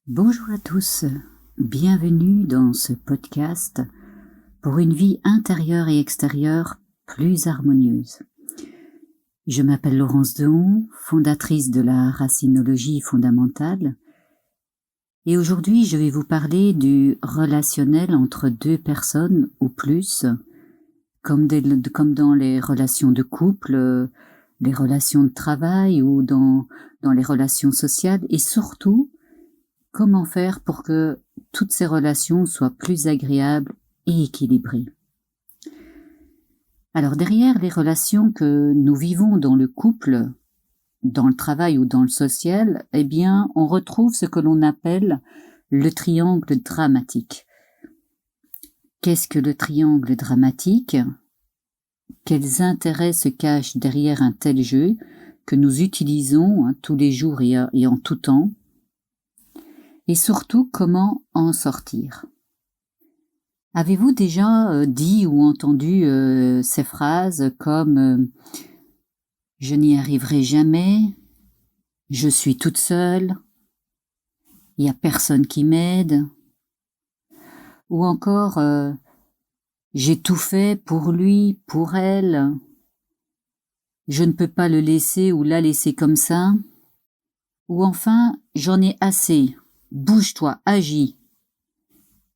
Bonjour à tous, bienvenue dans ce podcast pour une vie intérieure et extérieure plus harmonieuse. Je m'appelle Laurence Dehon, fondatrice de la racinologie fondamentale, et aujourd'hui je vais vous parler du relationnel entre deux personnes ou plus, comme dans les relations de couple, les relations de travail ou dans les relations sociales, et surtout comment faire pour que toutes ces relations soient plus agréables et équilibrées. Alors derrière les relations que nous vivons dans le couple, dans le travail ou dans le social, eh bien, on retrouve ce que l'on appelle le triangle dramatique. Qu'est-ce que le triangle dramatique ? Quels intérêts se cachent derrière un tel jeu que nous utilisons tous les jours et en tout temps ? Et surtout, comment en sortir ? Avez-vous déjà dit ou entendu ces phrases comme je n'y arriverai jamais, je suis toute seule, il n'y a personne qui m'aide, ou encore j'ai tout fait pour lui, pour elle, je ne peux pas le laisser ou la laisser comme ça, ou enfin j'en ai assez, bouge-toi, agis.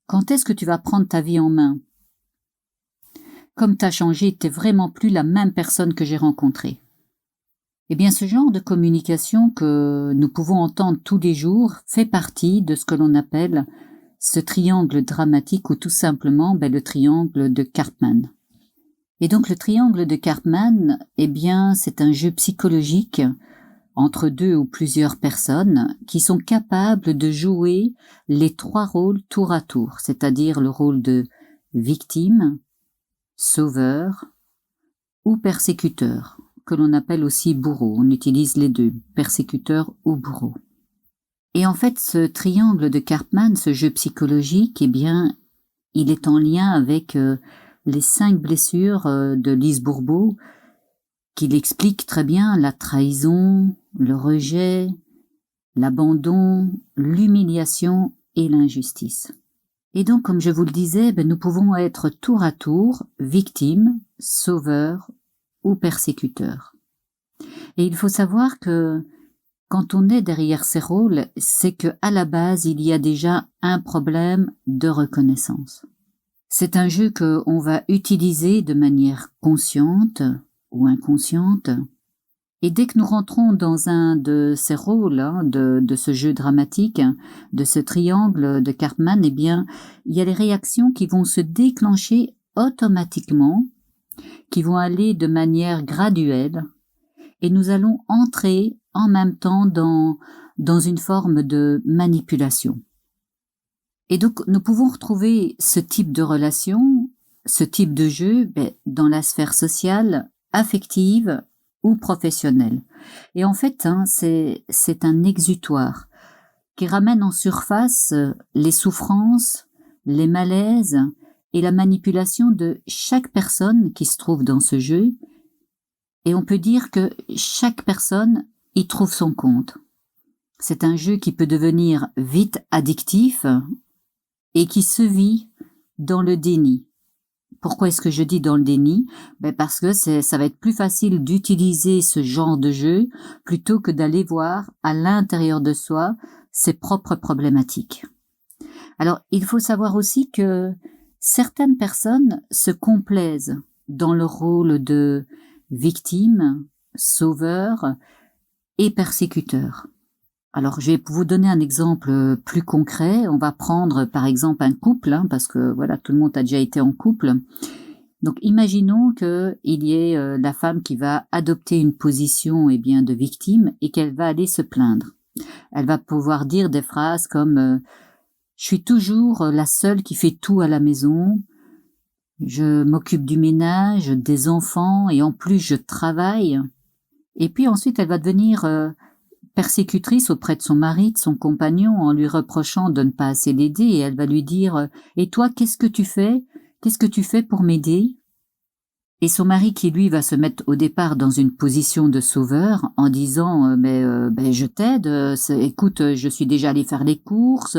Quand est-ce que tu vas prendre ta vie en main ? Comme t'as changé, t'es vraiment plus la même personne que j'ai rencontrée. Eh bien, ce genre de communication que nous pouvons entendre tous les jours fait partie de ce que l'on appelle ce triangle dramatique ou tout simplement le triangle de Karpman. Et donc, le triangle de Karpman, eh bien, c'est un jeu psychologique entre deux ou plusieurs personnes qui sont capables de jouer les trois rôles tour à tour, c'est-à-dire le rôle de victime, sauveur ou persécuteur, que l'on appelle aussi bourreau. On utilise les deux, persécuteur ou bourreau. Et en fait, ce triangle de Karpman, ce jeu psychologique, eh bien, il est en lien avec les 5 blessures de Lise Bourbeau, qu'il explique très bien la trahison, le rejet, l'abandon, l'humiliation et l'injustice. Et donc, comme je vous le disais, nous pouvons être tour à tour victimes, sauveurs ou persécuteurs. Et il faut savoir que quand on est derrière ces rôles, c'est que à la base, il y a déjà un problème de reconnaissance. C'est un jeu que on va utiliser de manière consciente ou inconsciente. Et dès que nous rentrons dans un de ces rôles, de ce jeu dramatique, de ce triangle de Karpman, eh bien, il y a les réactions qui vont se déclencher automatiquement, qui vont aller de manière graduelle, et nous allons entrer en même temps dans une forme de manipulation. Et donc, nous pouvons retrouver ce type de relation, ce type de jeu, dans la sphère sociale, affective ou professionnelle. Et en fait, c'est un exutoire qui ramène en surface les souffrances, les malaises et la manipulation de chaque personne qui se trouve dans ce jeu. Et on peut dire que chaque personne y trouve son compte. C'est un jeu qui peut devenir vite addictif et qui se vit dans le déni. Pourquoi est-ce que je dis dans le déni ? Parce que ça va être plus facile d'utiliser ce genre de jeu plutôt que d'aller voir à l'intérieur de soi ses propres problématiques. Alors, il faut savoir aussi que certaines personnes se complaisent dans le rôle de victime, sauveur et persécuteur. Alors, je vais vous donner un exemple plus concret. On va prendre par exemple un couple, parce que voilà, tout le monde a déjà été en couple. Donc, imaginons qu'il y ait la femme qui va adopter une position de victime et qu'elle va aller se plaindre. Elle va pouvoir dire des phrases comme je suis toujours la seule qui fait tout à la maison, je m'occupe du ménage, des enfants et en plus je travaille. Et puis ensuite, elle va devenir persécutrice auprès de son mari, de son compagnon, en lui reprochant de ne pas assez l'aider, et elle va lui dire « Et toi, qu'est-ce que tu fais ? Qu'est-ce que tu fais pour m'aider ?» Et son mari qui, lui, va se mettre au départ dans une position de sauveur en disant je t'aide, écoute, je suis déjà allé faire les courses,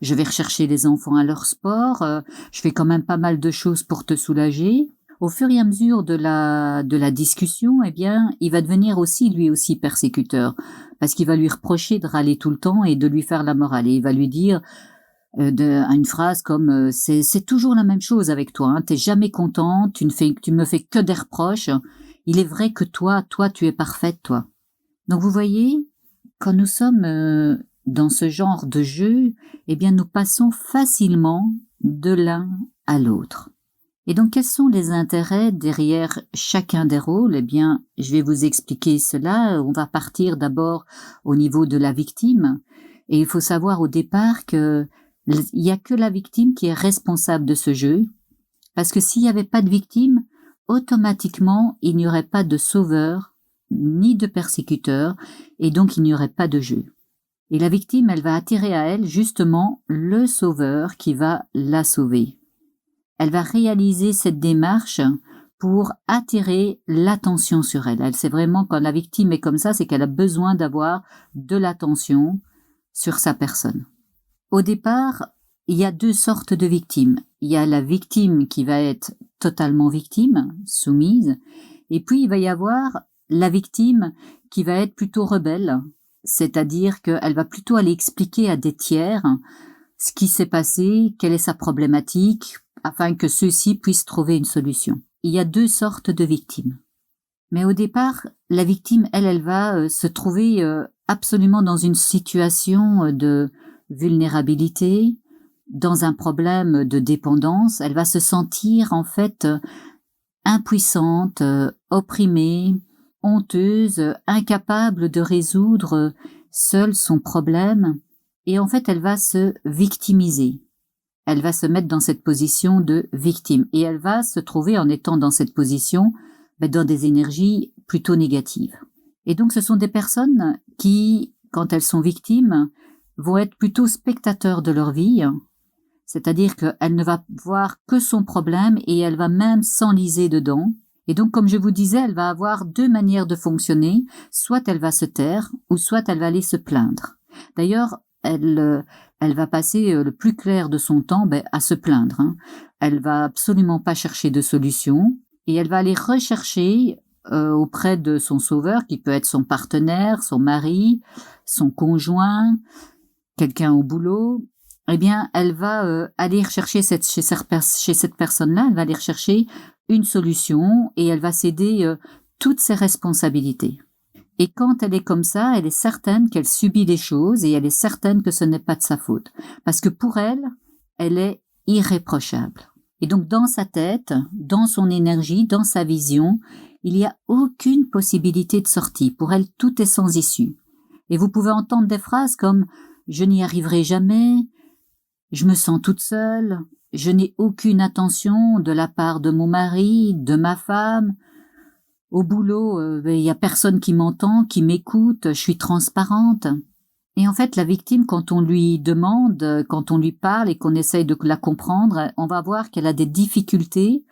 je vais rechercher les enfants à leur sport, je fais quand même pas mal de choses pour te soulager. Au fur et à mesure de la discussion, eh bien, il va devenir aussi, lui aussi, persécuteur, parce qu'il va lui reprocher de râler tout le temps et de lui faire la morale. Et il va lui dire une phrase comme c'est toujours la même chose avec toi, hein, t'es jamais contente, tu me fais que des reproches. Il est vrai que toi, tu es parfaite, toi. Donc vous voyez, quand nous sommes dans ce genre de jeu, eh bien, nous passons facilement de l'un à l'autre. Et donc, quels sont les intérêts derrière chacun des rôles? Eh bien, je vais vous expliquer cela. On va partir d'abord au niveau de la victime. Et il faut savoir au départ que il n'y a que la victime qui est responsable de ce jeu. Parce que s'il n'y avait pas de victime, automatiquement, il n'y aurait pas de sauveur, ni de persécuteur, et donc il n'y aurait pas de jeu. Et la victime, elle va attirer à elle justement le sauveur qui va la sauver. Elle va réaliser cette démarche pour attirer l'attention sur elle. Elle sait vraiment quand la victime est comme ça, c'est qu'elle a besoin d'avoir de l'attention sur sa personne. Au départ, il y a deux sortes de victimes. Il y a la victime qui va être totalement victime, soumise, et puis il va y avoir la victime qui va être plutôt rebelle, c'est-à-dire qu'elle va plutôt aller expliquer à des tiers ce qui s'est passé, quelle est sa problématique, afin que ceux-ci puissent trouver une solution. Il y a deux sortes de victimes. Mais au départ, la victime, elle va se trouver absolument dans une situation de vulnérabilité, dans un problème de dépendance. Elle va se sentir en fait impuissante, opprimée, honteuse, incapable de résoudre seule son problème. Et en fait, elle va se victimiser. Elle va se mettre dans cette position de victime. Et elle va se trouver, en étant dans cette position, dans des énergies plutôt négatives. Et donc, ce sont des personnes qui, quand elles sont victimes, vont être plutôt spectateurs de leur vie, c'est-à-dire qu'elle ne va voir que son problème et elle va même s'enliser dedans. Et donc, comme je vous disais, elle va avoir deux manières de fonctionner. Soit elle va se taire, ou soit elle va aller se plaindre. D'ailleurs, elle va passer le plus clair de son temps à se plaindre. Elle va absolument pas chercher de solution et elle va aller rechercher auprès de son sauveur, qui peut être son partenaire, son mari, son conjoint, quelqu'un au boulot. Eh bien, elle va aller rechercher chez cette personne-là, elle va aller rechercher une solution et elle va céder toutes ses responsabilités. Et quand elle est comme ça, elle est certaine qu'elle subit les choses et elle est certaine que ce n'est pas de sa faute. Parce que pour elle, elle est irréprochable. Et donc dans sa tête, dans son énergie, dans sa vision, il n'y a aucune possibilité de sortie. Pour elle, tout est sans issue. Et vous pouvez entendre des phrases comme « je n'y arriverai jamais »,« je me sens toute seule »,« je n'ai aucune attention de la part de mon mari, de ma femme », au boulot, il y a personne qui m'entend, qui m'écoute, je suis transparente. Et en fait, la victime, quand on lui demande, quand on lui parle et qu'on essaye de la comprendre, on va voir qu'elle a des difficultés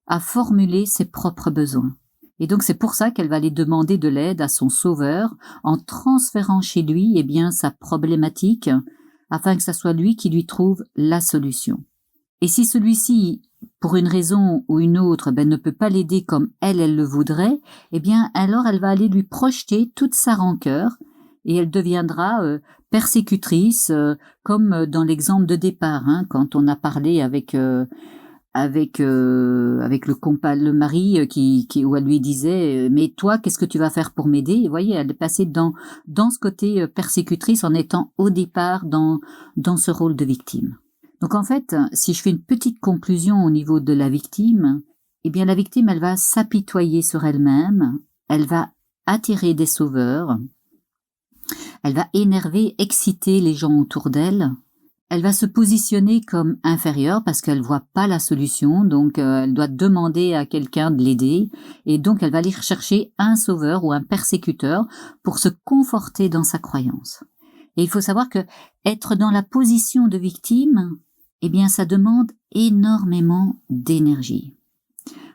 à formuler ses propres besoins. Et donc, c'est pour ça qu'elle va aller demander de l'aide à son sauveur en transférant chez lui, sa problématique, afin que ça soit lui qui lui trouve la solution. Et si celui-ci, pour une raison ou une autre, ne peut pas l'aider comme elle le voudrait, alors elle va aller lui projeter toute sa rancœur et elle deviendra persécutrice, comme dans l'exemple de départ, quand on a parlé avec le mari où elle lui disait mais toi, qu'est-ce que tu vas faire pour m'aider? Et vous voyez, elle est passée dans ce côté persécutrice en étant au départ dans ce rôle de victime. Donc en fait, si je fais une petite conclusion au niveau de la victime, la victime, elle va s'apitoyer sur elle-même, elle va attirer des sauveurs, elle va énerver, exciter les gens autour d'elle, elle va se positionner comme inférieure parce qu'elle voit pas la solution, donc elle doit demander à quelqu'un de l'aider, et donc elle va aller chercher un sauveur ou un persécuteur pour se conforter dans sa croyance. Et il faut savoir que être dans la position de victime, ça demande énormément d'énergie.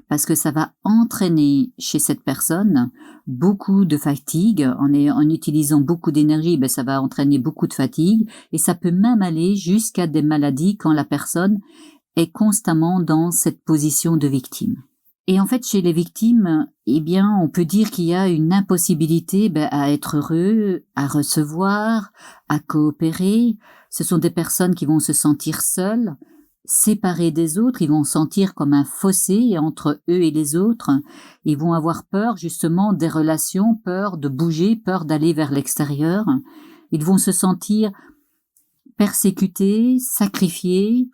parce que ça va entraîner chez cette personne beaucoup de fatigue. En utilisant beaucoup d'énergie, ça va entraîner beaucoup de fatigue et ça peut même aller jusqu'à des maladies quand la personne est constamment dans cette position de victime. Et en fait, chez les victimes, on peut dire qu'il y a une impossibilité à être heureux, à recevoir, à coopérer. Ce sont des personnes qui vont se sentir seules, séparés des autres, ils vont sentir comme un fossé entre eux et les autres. Ils vont avoir peur justement des relations, peur de bouger, peur d'aller vers l'extérieur. Ils vont se sentir persécutés, sacrifiés.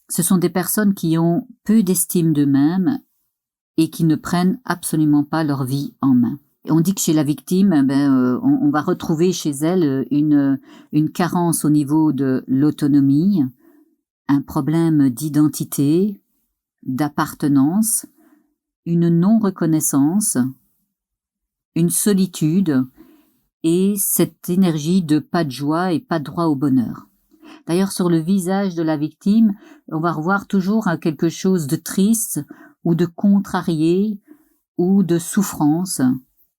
Ce sont des personnes qui ont peu d'estime d'eux-mêmes et qui ne prennent absolument pas leur vie en main. Et on dit que chez la victime, on va retrouver chez elle une carence au niveau de l'autonomie, un problème d'identité, d'appartenance, une non-reconnaissance, une solitude et cette énergie de pas de joie et pas de droit au bonheur. D'ailleurs, sur le visage de la victime, on va revoir toujours quelque chose de triste ou de contrarié ou de souffrance.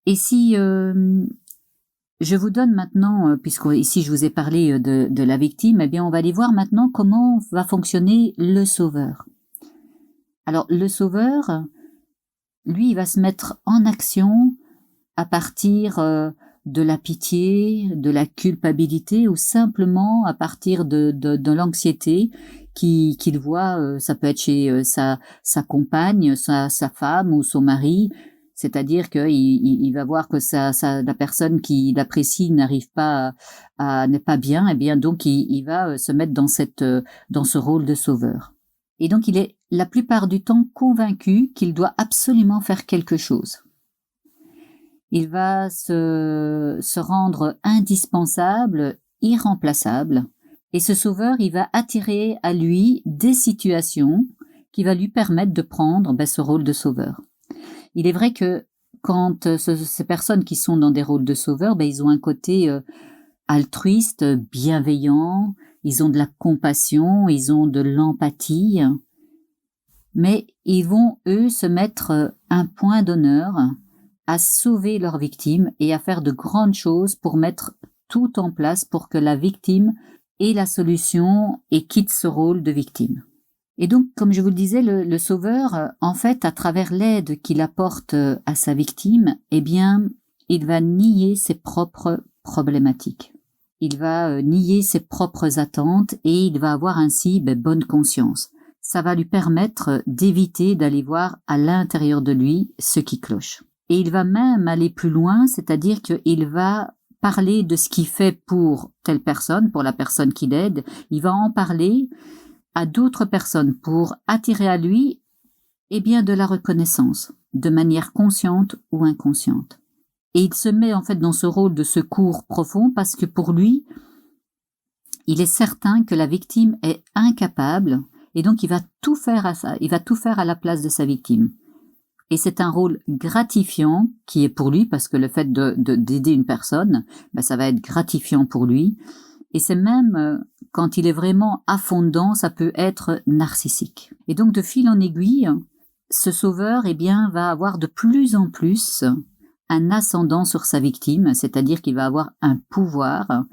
Et si je vous donne maintenant, puisque ici je vous ai parlé de la victime, on va aller voir maintenant comment va fonctionner le sauveur. Alors le sauveur, lui, il va se mettre en action à partir de la pitié, de la culpabilité ou simplement à partir de l'anxiété qu'il voit, ça peut être chez sa compagne, sa femme ou son mari, c'est-à-dire qu'il va voir que la personne qui l'apprécie n'arrive pas n'est pas bien, donc il va se mettre dans ce rôle de sauveur. Et donc il est la plupart du temps convaincu qu'il doit absolument faire quelque chose. Il va se rendre indispensable, irremplaçable, et ce sauveur, il va attirer à lui des situations qui va lui permettre de prendre ce rôle de sauveur. Il est vrai que quand ces personnes qui sont dans des rôles de sauveur, ils ont un côté altruiste, bienveillant, ils ont de la compassion, ils ont de l'empathie, mais ils vont, eux, se mettre un point d'honneur à sauver leur victime et à faire de grandes choses pour mettre tout en place pour que la victime ait la solution et quitte ce rôle de victime. Et donc, comme je vous le disais, le sauveur, en fait, à travers l'aide qu'il apporte à sa victime, il va nier ses propres problématiques. Il va nier ses propres attentes et il va avoir ainsi bonne conscience. Ça va lui permettre d'éviter d'aller voir à l'intérieur de lui ce qui cloche. Et il va même aller plus loin, c'est-à-dire qu'il va parler de ce qu'il fait pour telle personne, pour la personne qu'il aide. Il va en parler à d'autres personnes pour attirer à lui de la reconnaissance, de manière consciente ou inconsciente. Et il se met en fait dans ce rôle de secours profond parce que pour lui, il est certain que la victime est incapable et donc il va tout faire à la place de sa victime. Et c'est un rôle gratifiant qui est pour lui, parce que le fait d'aider une personne, ça va être gratifiant pour lui. Et c'est même, quand il est vraiment à fond dedans, ça peut être narcissique. Et donc, de fil en aiguille, ce sauveur, va avoir de plus en plus un ascendant sur sa victime, c'est-à-dire qu'il va avoir un pouvoir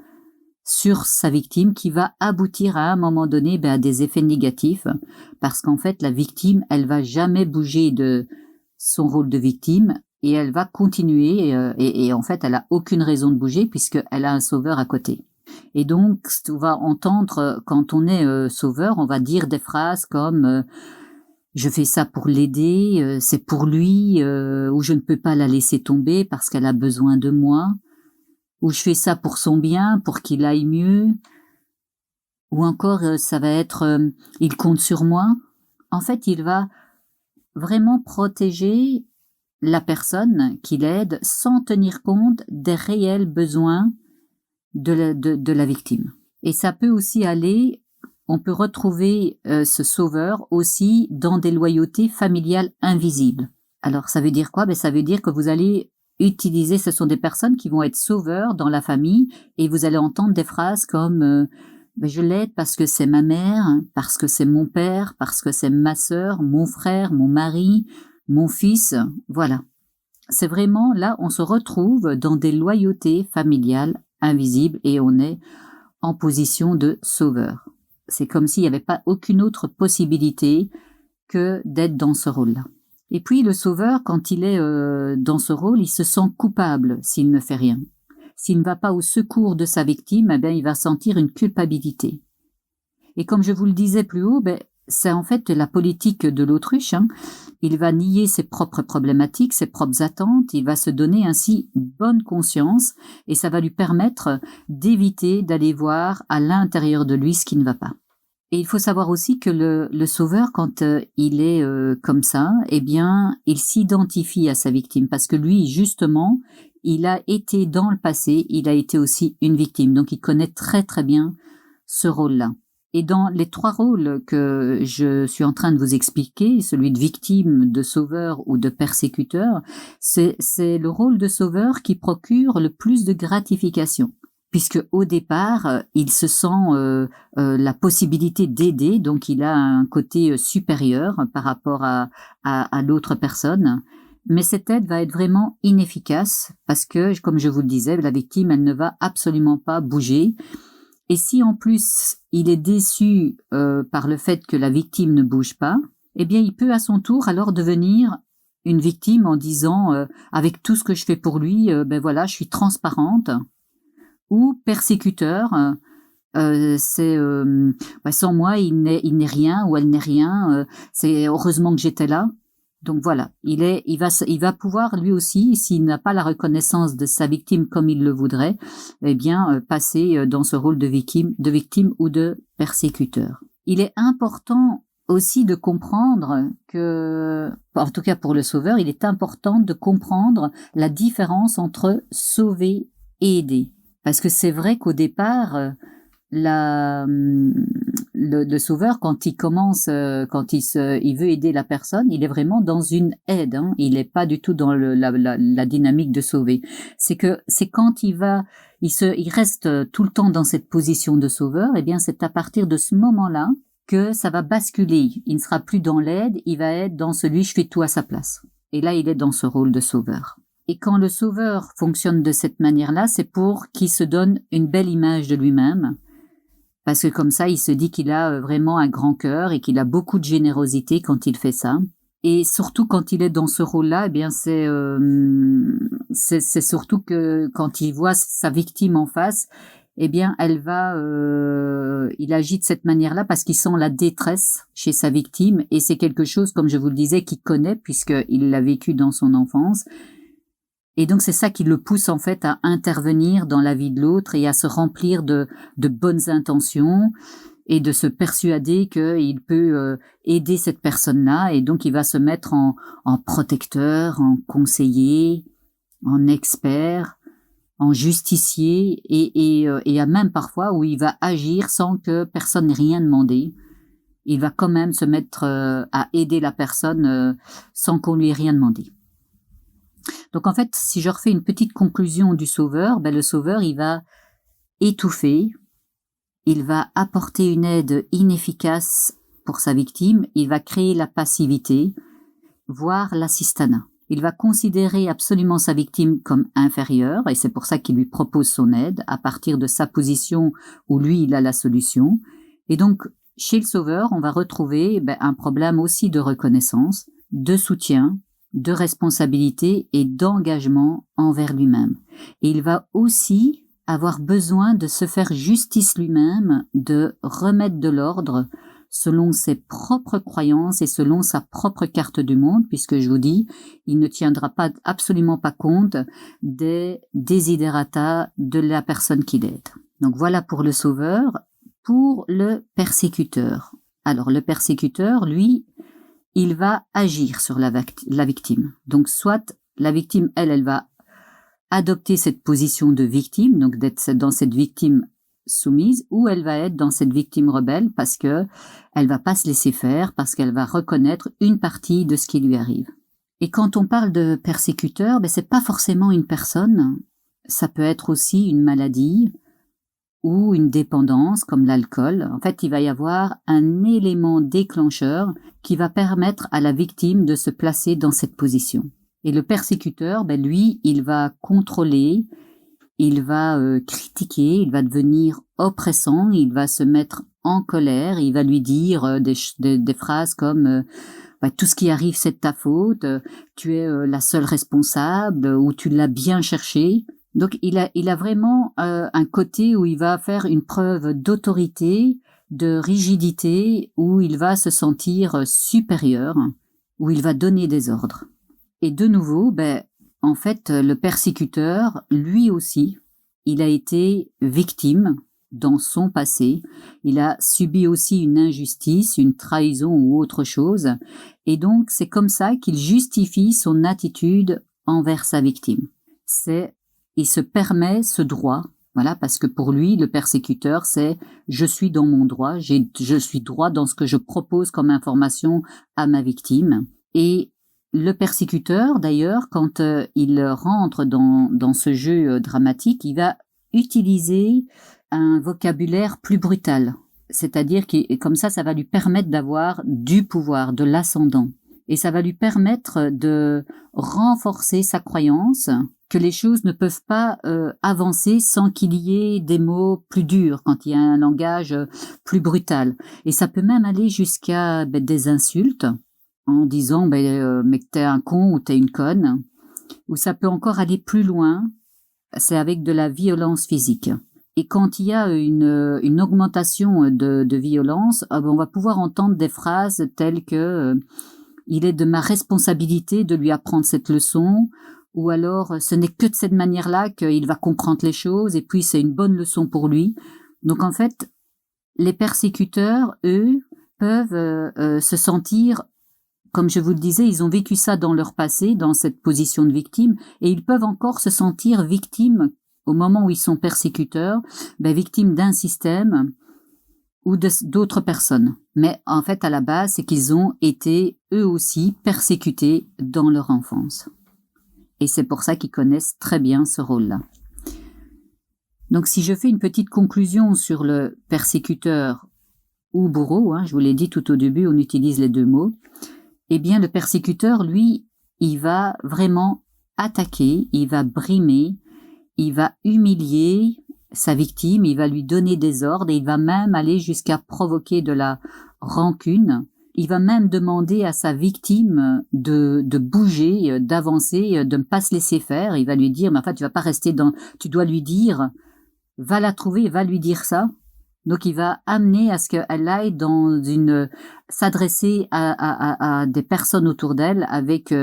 sur sa victime qui va aboutir à un moment donné à des effets négatifs, parce qu'en fait, la victime, elle va jamais bouger de son rôle de victime et elle va continuer et en fait elle a aucune raison de bouger puisqu'elle a un sauveur à côté. Et donc on va entendre quand on est sauveur, on va dire des phrases comme je fais ça pour l'aider, c'est pour lui, ou je ne peux pas la laisser tomber parce qu'elle a besoin de moi, ou je fais ça pour son bien, pour qu'il aille mieux, ou encore ça va être il compte sur moi. En fait, il va vraiment protéger la personne qu'il aide sans tenir compte des réels besoins de la victime. Et ça peut aussi aller, on peut retrouver ce sauveur aussi dans des loyautés familiales invisibles. Alors ça veut dire quoi ? Ça veut dire que vous allez ce sont des personnes qui vont être sauveurs dans la famille et vous allez entendre des phrases comme Ben, je l'aide parce que c'est ma mère, parce que c'est mon père, parce que c'est ma sœur, mon frère, mon mari, mon fils, voilà. C'est vraiment là, on se retrouve dans des loyautés familiales invisibles et on est en position de sauveur. C'est comme s'il n'y avait pas aucune autre possibilité que d'être dans ce rôle-là. Et puis le sauveur, quand il est dans ce rôle, il se sent coupable s'il ne fait rien. S'il ne va pas au secours de sa victime, eh bien, il va sentir une culpabilité. Et comme je vous le disais plus haut, ben, c'est en fait la politique de l'autruche. Il va nier ses propres problématiques, ses propres attentes, il va se donner ainsi bonne conscience et ça va lui permettre d'éviter d'aller voir à l'intérieur de lui ce qui ne va pas. Et il faut savoir aussi que le sauveur, quand il est comme ça, eh bien, il s'identifie à sa victime parce que lui, justement, il a été dans le passé, il a été aussi une victime. Donc, il connaît très, très bien ce rôle-là. Et dans les 3 rôles que je suis en train de vous expliquer, celui de victime, de sauveur ou de persécuteur, c'est le rôle de sauveur qui procure le plus de gratification. Puisque au départ, il se sent la possibilité d'aider, donc il a un côté supérieur par rapport à l'autre personne. Mais cette aide va être vraiment inefficace parce que, comme je vous le disais, la victime, elle ne va absolument pas bouger. Et si en plus il est déçu par le fait que la victime ne bouge pas, eh bien il peut à son tour alors devenir une victime en disant avec tout ce que je fais pour lui, ben voilà, je suis transparente. Ou persécuteur, c'est sans moi il n'est rien ou elle n'est rien, c'est heureusement que j'étais là. Donc voilà, il va pouvoir lui aussi, s'il n'a pas la reconnaissance de sa victime comme il le voudrait, eh bien passer dans ce rôle de victime ou de persécuteur. Il est important aussi de comprendre que, en tout cas pour le sauveur, il est important de comprendre la différence entre sauver et aider. Parce que c'est vrai qu'au départ, le sauveur, quand il commence, quand il veut aider la personne, il est vraiment dans une aide. Il n'est pas du tout dans la dynamique de sauver. C'est quand il reste tout le temps dans cette position de sauveur. Eh bien, c'est à partir de ce moment-là que ça va basculer. Il ne sera plus dans l'aide, il va être dans celui je fais tout à sa place. Et là, il est dans ce rôle de sauveur. Et quand le sauveur fonctionne de cette manière-là, c'est pour qu'il se donne une belle image de lui-même, parce que comme ça, il se dit qu'il a vraiment un grand cœur et qu'il a beaucoup de générosité quand il fait ça. Et surtout quand il est dans ce rôle-là, eh bien c'est surtout que quand il voit sa victime en face, eh bien il agit de cette manière-là parce qu'il sent la détresse chez sa victime et c'est quelque chose, comme je vous le disais, qu'il connaît puisqu'il l'a vécu dans son enfance. Et donc c'est ça qui le pousse en fait à intervenir dans la vie de l'autre et à se remplir de bonnes intentions et de se persuader qu'il peut aider cette personne-là. Et donc il va se mettre en protecteur, en conseiller, en expert, en justicier et à même parfois où il va agir sans que personne n'ait rien demandé. Il va quand même se mettre à aider la personne sans qu'on lui ait rien demandé. Donc en fait, si je refais une petite conclusion du sauveur, le sauveur, il va étouffer, il va apporter une aide inefficace pour sa victime, il va créer la passivité, voire l'assistanat. Il va considérer absolument sa victime comme inférieure, et c'est pour ça qu'il lui propose son aide, à partir de sa position où lui, il a la solution. Et donc, chez le sauveur, on va retrouver un problème aussi de reconnaissance, de soutien, de responsabilité et d'engagement envers lui-même. Et il va aussi avoir besoin de se faire justice lui-même, de remettre de l'ordre selon ses propres croyances et selon sa propre carte du monde, puisque je vous dis, il ne tiendra absolument pas compte des desiderata de la personne qu'il aide. Donc voilà pour le sauveur. Pour le persécuteur. Alors le persécuteur, lui, il va agir sur la victime. Donc soit la victime, elle va adopter cette position de victime, donc d'être dans cette victime soumise, ou elle va être dans cette victime rebelle parce que elle va pas se laisser faire, parce qu'elle va reconnaître une partie de ce qui lui arrive. Et quand on parle de persécuteur, c'est pas forcément une personne, ça peut être aussi une maladie, ou une dépendance comme l'alcool. En fait, il va y avoir un élément déclencheur qui va permettre à la victime de se placer dans cette position. Et le persécuteur, lui, il va contrôler, il va critiquer, il va devenir oppressant, il va se mettre en colère, il va lui dire des phrases comme tout ce qui arrive c'est de ta faute, tu es la seule responsable, ou tu l'as bien cherché. Donc il a vraiment un côté où il va faire une preuve d'autorité, de rigidité, où il va se sentir supérieur, où il va donner des ordres. Et de nouveau, en fait, le persécuteur, lui aussi, il a été victime dans son passé. Il a subi aussi une injustice, une trahison ou autre chose. Et donc, c'est comme ça qu'il justifie son attitude envers sa victime. Il se permet ce droit, voilà, parce que pour lui, le persécuteur, c'est « je suis dans mon droit, je suis droit dans ce que je propose comme information à ma victime ». Et le persécuteur, d'ailleurs, quand il rentre dans ce jeu dramatique, il va utiliser un vocabulaire plus brutal. C'est-à-dire que comme ça va lui permettre d'avoir du pouvoir, de l'ascendant. Et ça va lui permettre de renforcer sa croyance que les choses ne peuvent pas avancer sans qu'il y ait des mots plus durs, quand il y a un langage plus brutal. Et ça peut même aller jusqu'à des insultes, en disant mais que t'es un con ou t'es une conne, ou ça peut encore aller plus loin, c'est avec de la violence physique. Et quand il y a une augmentation de violence, on va pouvoir entendre des phrases telles que il est de ma responsabilité de lui apprendre cette leçon, ou alors ce n'est que de cette manière-là qu'il va comprendre les choses, et puis c'est une bonne leçon pour lui. Donc en fait, les persécuteurs, eux, peuvent se sentir, comme je vous le disais, ils ont vécu ça dans leur passé, dans cette position de victime, et ils peuvent encore se sentir victimes au moment où ils sont persécuteurs, victimes d'un système ou d'autres personnes. Mais en fait, à la base, c'est qu'ils ont été eux aussi persécutés dans leur enfance. Et c'est pour ça qu'ils connaissent très bien ce rôle-là. Donc si je fais une petite conclusion sur le persécuteur ou bourreau, je vous l'ai dit tout au début, on utilise les deux mots, eh bien le persécuteur, lui, il va vraiment attaquer, il va brimer, il va humilier sa victime, il va lui donner des ordres et il va même aller jusqu'à provoquer de la rancune. Il va même demander à sa victime de bouger, d'avancer, de ne pas se laisser faire. Il va lui dire, mais enfin, tu vas pas rester tu dois lui dire, va la trouver, va lui dire ça. Donc, il va amener à ce qu'elle aille s'adresser à des personnes autour d'elle avec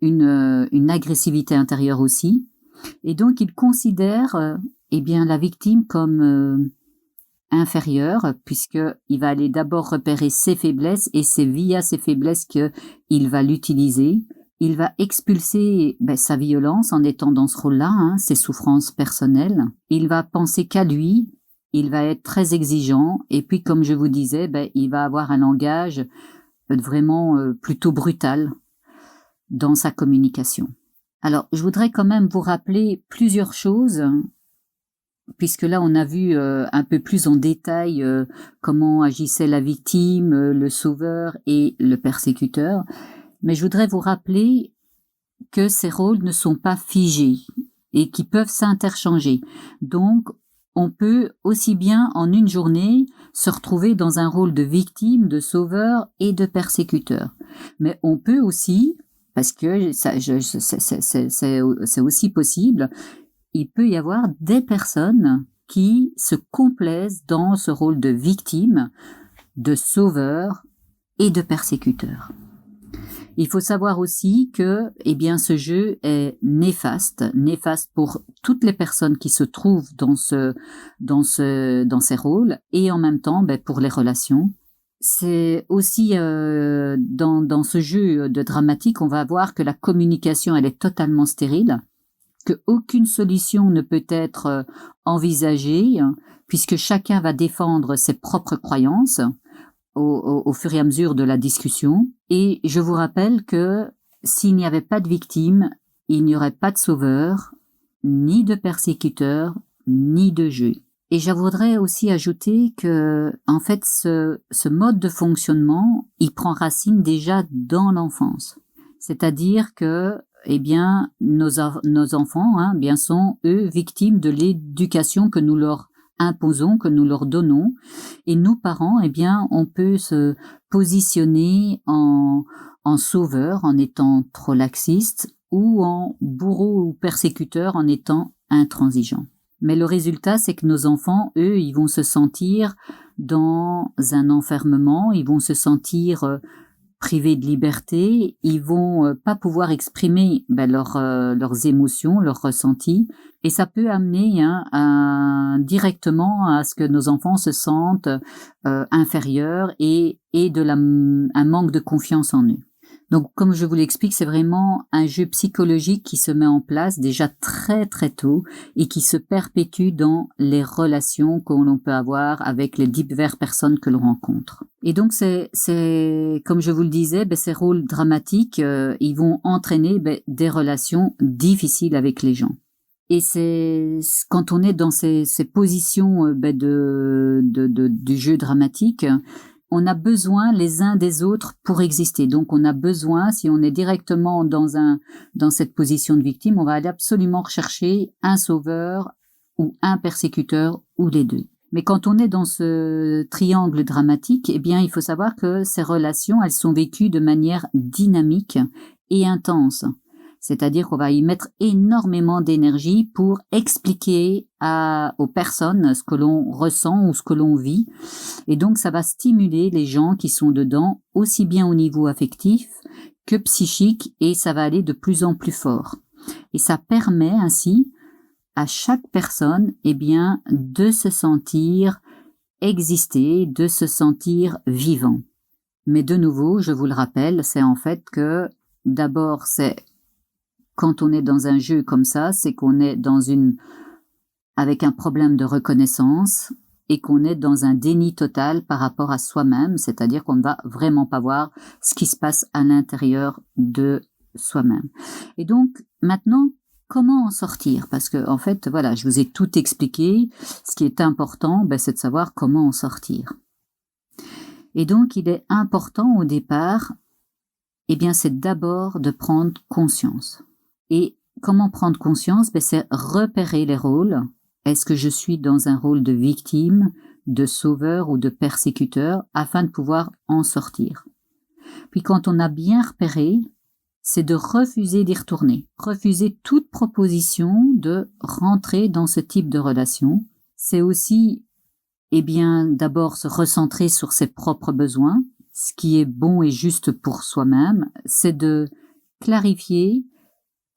une agressivité intérieure aussi. Et donc, il considère, la victime comme inférieure, puisqu'il va aller d'abord repérer ses faiblesses, et c'est via ses faiblesses qu'il va l'utiliser. Il va expulser sa violence en étant dans ce rôle-là, ses souffrances personnelles. Il va penser qu'à lui, il va être très exigeant, et puis comme je vous disais, il va avoir un langage vraiment plutôt brutal dans sa communication. Alors, je voudrais quand même vous rappeler plusieurs choses, puisque là, on a vu un peu plus en détail comment agissait la victime, le sauveur et le persécuteur. Mais je voudrais vous rappeler que ces rôles ne sont pas figés et qui peuvent s'interchanger. Donc, on peut aussi bien en une journée se retrouver dans un rôle de victime, de sauveur et de persécuteur. Mais on peut aussi, parce que c'est aussi possible, il peut y avoir des personnes qui se complaisent dans ce rôle de victime, de sauveur et de persécuteur. Il faut savoir aussi que, ce jeu est néfaste pour toutes les personnes qui se trouvent dans ces rôles, et en même temps, pour les relations. C'est aussi dans ce jeu de dramatique, on va voir que la communication, elle est totalement stérile, qu'aucune solution ne peut être envisagée, puisque chacun va défendre ses propres croyances au fur et à mesure de la discussion. Et je vous rappelle que s'il n'y avait pas de victime, il n'y aurait pas de sauveur, ni de persécuteur, ni de jeu. Et je voudrais aussi ajouter que, en fait, ce mode de fonctionnement, il prend racine déjà dans l'enfance. C'est-à-dire que, eh bien, nos enfants, bien, sont, eux, victimes de l'éducation que nous leur imposons, que nous leur donnons. Et nous, parents, eh bien, on peut se positionner en sauveur, en étant trop laxiste, ou en bourreau ou persécuteur, en étant intransigeant. Mais le résultat, c'est que nos enfants, eux, ils vont se sentir dans un enfermement, ils vont se sentir privés de liberté, ils vont pas pouvoir exprimer leurs émotions, leurs ressentis, et ça peut amener directement à ce que nos enfants se sentent inférieurs et un manque de confiance en eux. Donc, comme je vous l'explique, c'est vraiment un jeu psychologique qui se met en place déjà très très tôt et qui se perpétue dans les relations que l'on peut avoir avec les diverses personnes que l'on rencontre. Et donc, c'est comme je vous le disais, ces rôles dramatiques, ils vont entraîner des relations difficiles avec les gens. Et c'est quand on est dans ces positions du jeu dramatique, on a besoin les uns des autres pour exister. Donc, on a besoin, si on est directement dans cette position de victime, on va aller absolument rechercher un sauveur ou un persécuteur ou les deux. Mais quand on est dans ce triangle dramatique, eh bien, il faut savoir que ces relations, elles sont vécues de manière dynamique et intense. C'est-à-dire qu'on va y mettre énormément d'énergie pour expliquer aux personnes ce que l'on ressent ou ce que l'on vit. Et donc, ça va stimuler les gens qui sont dedans, aussi bien au niveau affectif que psychique, et ça va aller de plus en plus fort. Et ça permet ainsi à chaque personne, eh bien, de se sentir exister, de se sentir vivant. Mais de nouveau, je vous le rappelle, c'est en fait que d'abord, quand on est dans un jeu comme ça, c'est qu'on est avec un problème de reconnaissance et qu'on est dans un déni total par rapport à soi-même, c'est-à-dire qu'on ne va vraiment pas voir ce qui se passe à l'intérieur de soi-même. Et donc, maintenant, comment en sortir? Parce que, en fait, voilà, je vous ai tout expliqué. Ce qui est important, c'est de savoir comment en sortir. Et donc, il est important au départ, eh bien, c'est d'abord de prendre conscience. Et comment prendre conscience? C'est repérer les rôles. Est-ce que je suis dans un rôle de victime, de sauveur ou de persécuteur, afin de pouvoir en sortir? Puis quand on a bien repéré, c'est de refuser d'y retourner. Refuser toute proposition de rentrer dans ce type de relation. C'est aussi, eh bien, d'abord se recentrer sur ses propres besoins. Ce qui est bon et juste pour soi-même, c'est de clarifier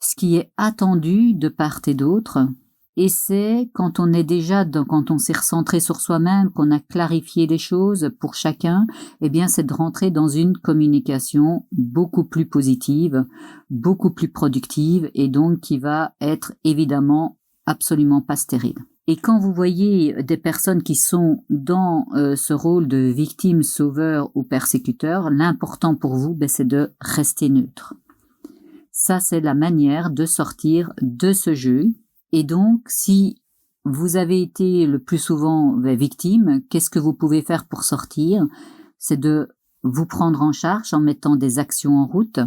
ce qui est attendu de part et d'autre, et c'est quand on s'est recentré sur soi-même, qu'on a clarifié les choses pour chacun, eh bien c'est de rentrer dans une communication beaucoup plus positive, beaucoup plus productive, et donc qui va être évidemment absolument pas stérile. Et quand vous voyez des personnes qui sont dans ce rôle de victime, sauveur ou persécuteur, l'important pour vous, c'est de rester neutre. Ça, c'est la manière de sortir de ce jeu. Et donc, si vous avez été le plus souvent victime, qu'est-ce que vous pouvez faire pour sortir? C'est de vous prendre en charge en mettant des actions en route.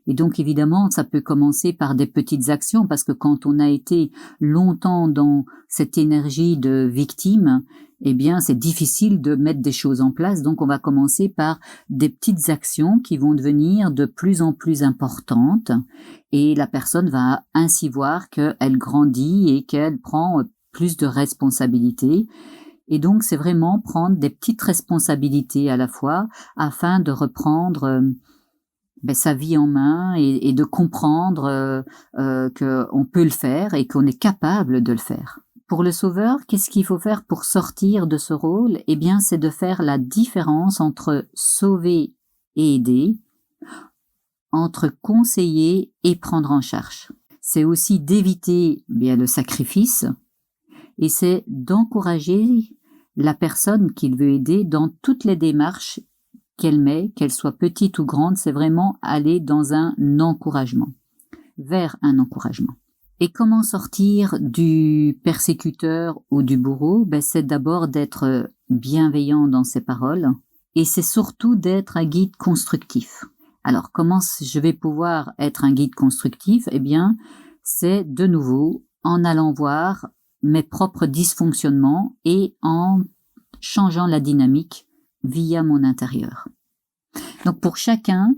Et donc, évidemment, ça peut commencer par des petites actions, parce que quand on a été longtemps dans cette énergie de victime, eh bien, c'est difficile de mettre des choses en place. Donc, on va commencer par des petites actions qui vont devenir de plus en plus importantes. Et la personne va ainsi voir qu'elle grandit et qu'elle prend plus de responsabilités. Et donc, c'est vraiment prendre des petites responsabilités à la fois afin de reprendre sa vie en main et de comprendre qu'on peut le faire et qu'on est capable de le faire. Pour le sauveur, qu'est-ce qu'il faut faire pour sortir de ce rôle? Eh bien, c'est de faire la différence entre sauver et aider, entre conseiller et prendre en charge. C'est aussi d'éviter le sacrifice, et c'est d'encourager la personne qu'il veut aider dans toutes les démarches qu'elle met, qu'elle soit petite ou grande. C'est vraiment aller dans un encouragement, vers un encouragement. Et comment sortir du persécuteur ou du bourreau? C'est d'abord d'être bienveillant dans ses paroles et c'est surtout d'être un guide constructif. Alors, comment je vais pouvoir être un guide constructif? C'est de nouveau en allant voir mes propres dysfonctionnements et en changeant la dynamique via mon intérieur. Donc, pour chacun,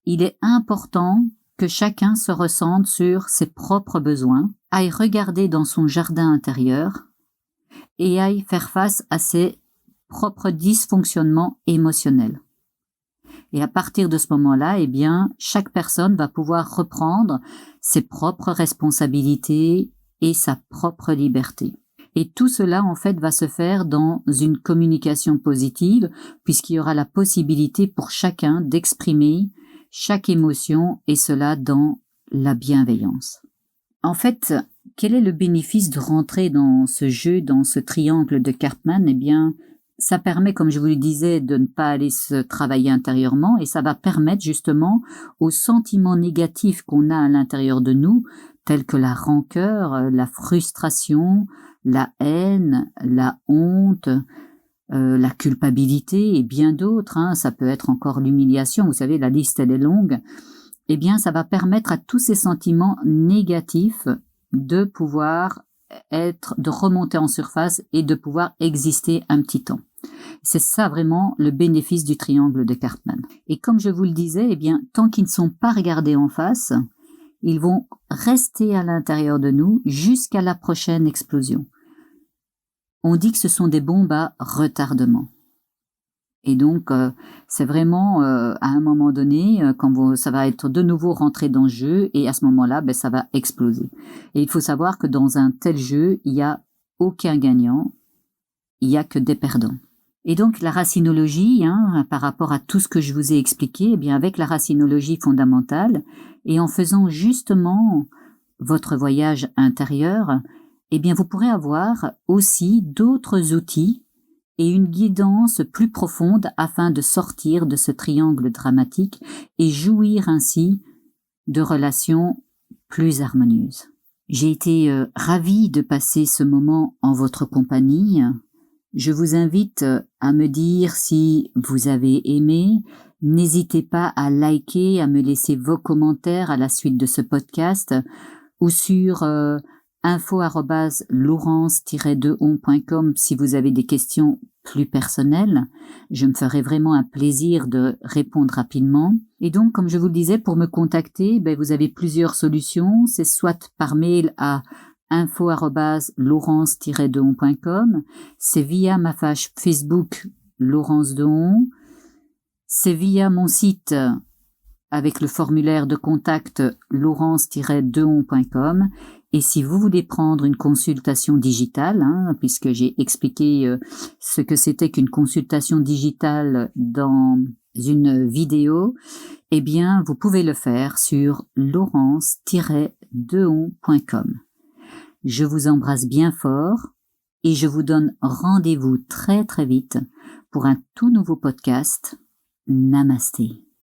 il est important que chacun se ressente sur ses propres besoins, aille regarder dans son jardin intérieur et aille faire face à ses propres dysfonctionnements émotionnels. Et à partir de ce moment-là, chaque personne va pouvoir reprendre ses propres responsabilités et sa propre liberté. Et tout cela, en fait, va se faire dans une communication positive, puisqu'il y aura la possibilité pour chacun d'exprimer chaque émotion, et cela dans la bienveillance. En fait, quel est le bénéfice de rentrer dans ce jeu, dans ce triangle de Karpman? Ça permet, comme je vous le disais, de ne pas aller se travailler intérieurement, et ça va permettre justement aux sentiments négatifs qu'on a à l'intérieur de nous, tels que la rancœur, la frustration, la haine, la honte, la culpabilité et bien d'autres, ça peut être encore l'humiliation, vous savez, la liste elle est longue, ça va permettre à tous ces sentiments négatifs de pouvoir de remonter en surface et de pouvoir exister un petit temps. C'est ça vraiment le bénéfice du triangle de Karpman. Et comme je vous le disais, tant qu'ils ne sont pas regardés en face, ils vont rester à l'intérieur de nous jusqu'à la prochaine explosion. On dit que ce sont des bombes à retardement. Et donc, c'est vraiment à un moment donné, quand ça va être de nouveau rentré dans le jeu, et à ce moment-là, ça va exploser. Et il faut savoir que dans un tel jeu, il n'y a aucun gagnant, il n'y a que des perdants. Et donc, la racinologie, par rapport à tout ce que je vous ai expliqué, avec la racinologie fondamentale, et en faisant justement votre voyage intérieur, vous pourrez avoir aussi d'autres outils et une guidance plus profonde afin de sortir de ce triangle dramatique et jouir ainsi de relations plus harmonieuses. J'ai été ravie de passer ce moment en votre compagnie. Je vous invite à me dire si vous avez aimé. N'hésitez pas à liker, à me laisser vos commentaires à la suite de ce podcast ou sur info@laurence-2on.com si vous avez des questions plus personnelles. Je me ferai vraiment un plaisir de répondre rapidement. Et donc, comme je vous le disais, pour me contacter, vous avez plusieurs solutions. C'est soit par mail à info@laurence-2on.com, c'est via ma page Facebook Laurence Deon, c'est via mon site avec le formulaire de contact laurence-deon.com. Et si vous voulez prendre une consultation digitale, puisque j'ai expliqué ce que c'était qu'une consultation digitale dans une vidéo, vous pouvez le faire sur laurence-deon.com. Je vous embrasse bien fort et je vous donne rendez-vous très très vite pour un tout nouveau podcast. Namasté.